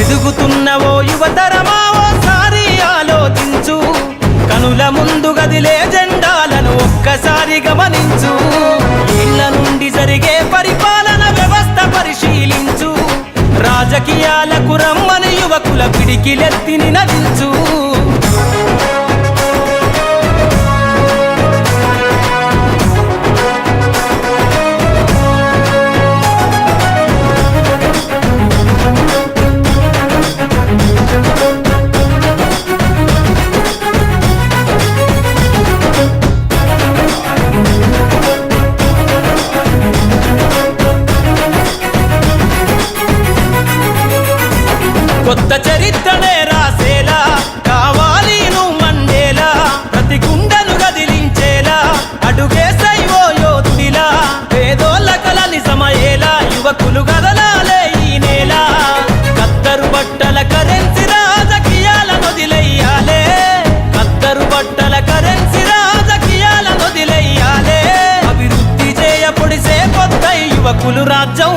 ఎదుగుతున్నవో యువతరమా ఓసారి ఆలోచించు, కనుల ముందు గదిలే జెండాలను ఒక్కసారి గమనించు. ఇళ్ల నుండి జరిగే పరిపాలన వ్యవస్థ పరిశీలించు, రాజకీయాలకు రమ్మని యువకుల పిడికిలెత్తి నినదించు. కొత్త చరిత్రనే రాసేలా కావాలి నువ్వు మండేలా, ప్రతి గుండెను గదిలించేలా అడుగేసై ఓ యోధుడిలా. పేదోళ్ళ కల నిజమయ్యేలా యువకులు గదలాలే ఈ నేల. కత్తరు బట్టల కరెన్సీ రాజకీయాలను వదిలెయ్యాలే, కత్తరు బట్టల కరెన్సీ రాజకీయాలను వదిలెయ్యాలే. అభివృద్ధి చేయపొడిసే కొత్త యువకులు రాజ్యం